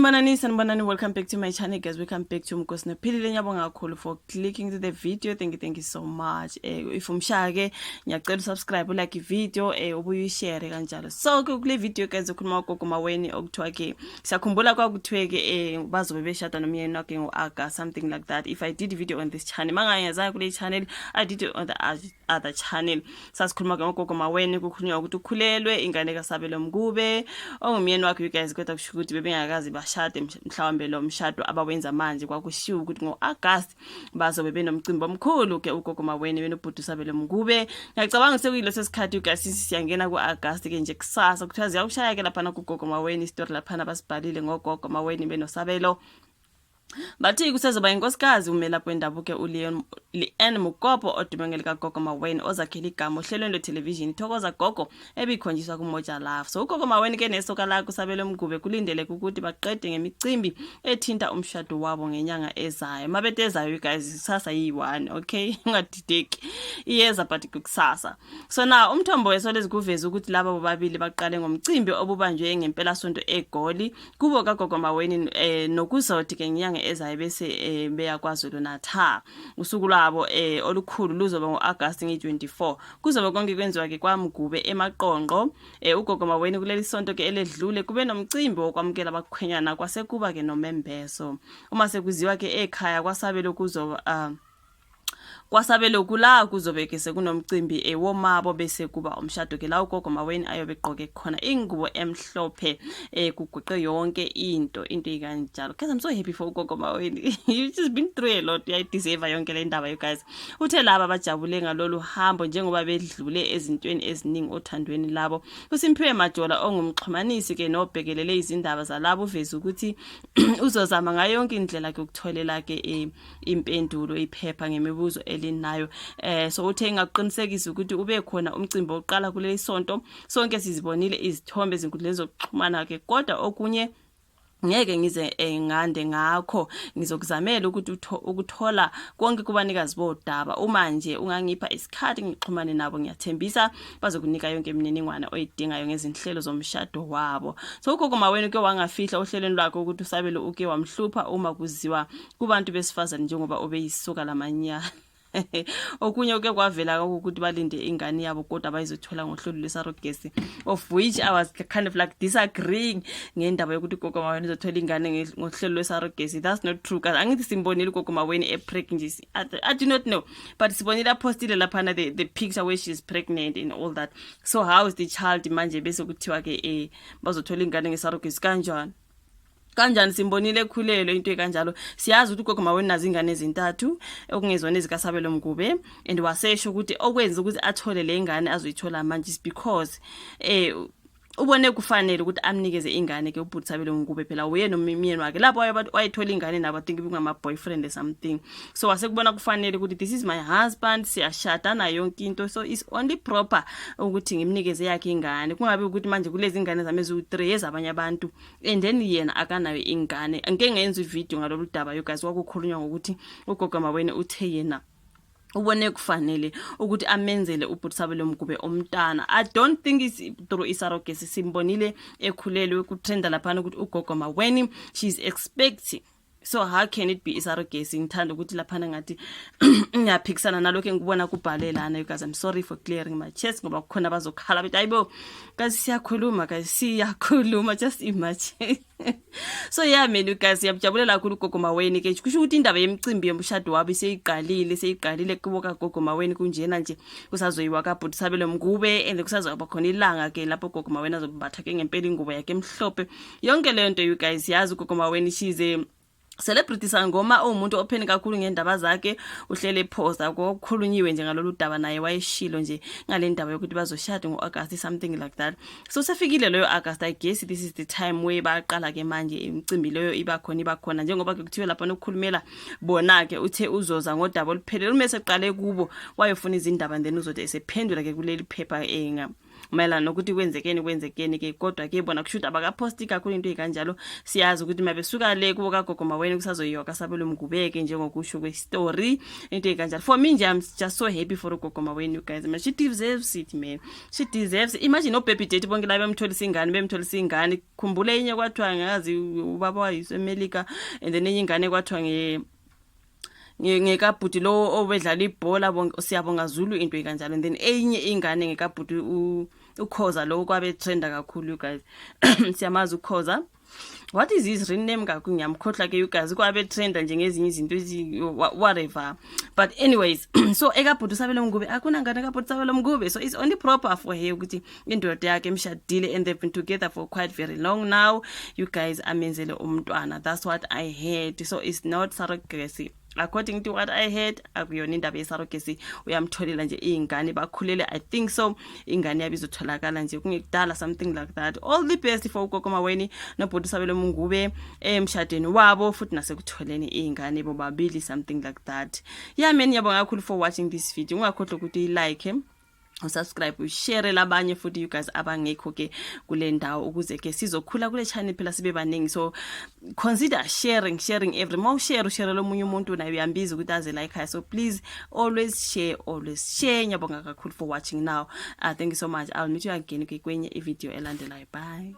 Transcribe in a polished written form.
Sanibonani, welcome back to my channel, guys. Welcome back to Mkosina Philile. Ngiyabonga kakhulu for clicking to the video. Thank you so much. If umshake ngiyacela subscribe, like video, ubuye share kanjalo. So kule video guys ukhuluma ugogo Maweni okuthiwa ke siyakhumbula kwakuthiwe ke bazobe beshada nomyeni wakhe ngoAugust, something like that. If I did video on this channel, mangayazanga kule channel, I did it on the other channel. Sasikhuluma ke ngogogo Maweni kukhulunywa ukuthi ukhulelwe ingane kaSabelo Mngube ongumyeni wakhe. You guys kodwa kusho ukuthi bebengakazi bashade mhlawumbe lo mshado abawenza manje kwakushiwo ukuthi ngoAugust bazobe benomcimbi omkhulu ke ugogo Maweni benobhuti Sabelo Mngube. Ngiyacabanga sekuyileso sikhathi you guys siyangena kuAugust ke nje kusasa kuthiwa ziyawushaya ke lapha kugogo Maweni story lapha basibhalile ngogogo Maweni benosabelo. Bathi kusezoba inkosikazi umelaphi wendabuko uLeanne Mukopo odumengele kagogo Maweni ozakhela igama ohlelweni lwe-television Thokoza Gogo ebikhonjiswa kuMoja Love. So ugogo Maweni ke nesoka lakhe uSabelo Mngube kulindele ukuthi baqede ngemicimbi ethinta umshado wabo ngenyanga ezayo. Mabete ezayo you guys sasa yi1, okay? Ungadideki iyeza but kusasa. So now umthombo wesole zikuveza ukuthi laba bobabili baqale ngomcimbi obubanjwe ngempela sonto eGoli kubo kagogo Maweni nokuzothi ke ngenyanga ezayo bese beya kwaZulu Natal. Usuku lwabo olukhulu luzoba ngoAugust 24. Kuzobe konke kwenziwa ke kwaMgube emaqonqo. Ugogo Maweni kuleli sonto ke eledlule kube nomcimbi wokwamukela abakhwenyana kwase kuba ke nomembeso. Uma sekuziwa ke ekhaya kwaSabelo kuzoba kwasabelo kula kuzobeke sekunomcimbi womabo bese kuba umshado ke la ugogo Maweni ayobe egqoke khona ingubo emhlophe kuguqe yonke into ikanjalo. Guys, I'm so happy for ugogo Maweni. You've just been through a lot. I deserve yonke le ndaba you guys. Uthe laba bajabule ngalolu hambo njengoba bedlule ezintweni eziningi othandweni labo. USimphiwe Majola ongumxhumanisi ke nobhekelele izindaba zalabo uveza ukuthi uzozama ngayo yonke indlela ke ukutholela ke impendulo iphepha ngemibuzo nayo. So uthe ngaqinisekisa ukuthi ube khona umcimbi oqala kuleli sonto. Sonke sizibonile izithombe ezinkundleni zokuxhumana ke kodwa okunye ngeke ngize ngande ngakho ngizokuzamela ukuthi ukuthola konke kubanikazi bodaba. Uma nje ungangipha isikhathi ngixhumane nabo ngiyathembisa bazokunika yonke imininingwane oyidingayo ngezinhlelo zomshado wabo. So ugogo Maweni ke wangafihla ohlelweni lwakhe ukuthi uSabelo uke wamhlupha uma kuziwa kubantu besifazane njengoba obeyisuka lamanyana. Okunye ke kwavela ukuthi balinde ingane yabo kodwa bayizothola ngohlelo lweSarogesi, of which I was kind of like disagreeing ngendaba yokuthi ugogo Maweni uzothola ingane ngohlelo lweSarogesi. That's not true guys. Angithi simbonile ugogo Maweni pregnant nje. I do not know, but sibonile postile lapha the picture where she's pregnant and all that. So how is the child manje bese kuthiwa ke bazothola ingane ngeSarogesi kanjani simbonile khulelo into ekanjalo. Siyazi ukuthi ugogo Maweni nazi ingane ezintathu okungezona ezikaSabelo Mngube and wasesho ukuthi okwenza ukuthi athole le ngane azoyithola manje is because ubone kufanele ukuthi amnikeze ingane ke ubhuti Sabelo Mngube phela uye nomyeni wakhe lapho wayithola ingane nabo think ngama boyfriend or something. So wasekubona kufanele ukuthi this is my husband, siyashada na yonke into, so it's only proper ukuthi ngimnikeze yakhe ingane, kungabe ukuthi manje kulezi ingane zame ezu3 ezabanye abantu and then yena akanayo ingane. Angeke ngenze ivideo ngalolu daba you guys wakukhulunywa ngokuthi ugogo Maweni uthe yena ubone kufanele ukuthi amenzele ubhuti Sabelo Mngube omntana. I don't think it's through iSarogesi. Simbonile ekhulelwe kutrenda lapha ukuthi ugogo Maweni she's expecting. So how can it be iSarogesi? Ngithanda ukuthi lapha ngathi ngiyaphikisana nalokho engibona kubhalelana you guys. I'm sorry for clearing my chest ngoba kukhona bazokhala bethi ayibo guys siyakhuluma just imagine. So yeah man you guys siyabujabulela kakhulu ugogo Maweni ke kusho ukuthi indaba yemicimbi yomshado wabo seyiqalile kubo kagogo Maweni kunjena nje kusazoyiwa kaBhuti Sabelo Mngube and kusazoba khona ilanga ke lapho ugogo Maweni azobatha ke ngempela ingubo yakhe emhlophe yonke le nto you guys. Yazi ugogo Maweni she's celebrity sangoma umuntu opheni kakhulu ngendaba zakhe uhlele phosa kokhulunyiwe nje ngalolu daba naye wayeshilo nje ngale ndaba yokuthi bazoshada ngoAugust something like that. So sefikile leyo August, I guess this is the time where baqala ke manje imicimbi leyo iba khona njengoba ke kuthiwe lapha nokukhulumela bona ke uthe uzoza ngodaba oluphelele umese eqale kubo wayefuna izindaba then uzothi esephendula ke kuleli phepha mayelana nokuthi kwenzekeni ke kodwa ke bona kushuthi abakaposti kakhulu into ekanjalo siyazi ukuthi mabesuka le kubo kagogo Maweni kusazoyoka sabelo Mngubeke njengokusho kwestory into ekanjalo. For me nje I'm just so happy for ugogo Maweni, you guys. Man, she deserves it, man. She deserves it. Imagine no baby daddy bonke la bemtholisa ingane khumbule inye kwathiwa ngazi ubaba wayisemelika and then enye ingane kwathiwa ngekabhuti lo obedlala ibhola siyabonga Zulu into ekanjalo, and then enye ingane ngekabhuti uKhoza lo kwabe trenda kakhulu, you guys. Siyamazi uKhoza. What is his real name kakhulu ngiyamkhohlwa ke, you guys, kwabe trenda njengezinye izinto whatever, but anyways so ekabhuti Sabelo Mngube akuna ngane kabhuti Sabelo Mngube, so it's only proper for her ukuthi indoda yakhe emshadile and they've been together for quite very long now, you guys. Amenzele umntwana, that's what I heard, so it's not surrogacy. According to what I heard, akuyona indaba yesarogesi, uyamtholela nje ingane bakhulele, I think so, ingane yabe izotholakala nje kungekudala, something like that. All the best for ugogo Maweni nobhuti Sabelo Mngube emshadweni wabo futhi nasekutholeni ingane bobabili, something like that. Yeah man, ngiyabonga kakhulu for watching this video. Ungakhohlwa ukuthi like, subscribe, share labanye futhi you guys abangekho ke kule ndawo ukuze ke sizokhula kule channel phela sibe baningi, so consider sharing every more share lomunye umuntu naye uyambiza ukuthi aze like, so please always share. Ngiyabonga kakhulu for watching now. Thank you so much. I'll meet you again kwenye video elandelayo. Bye.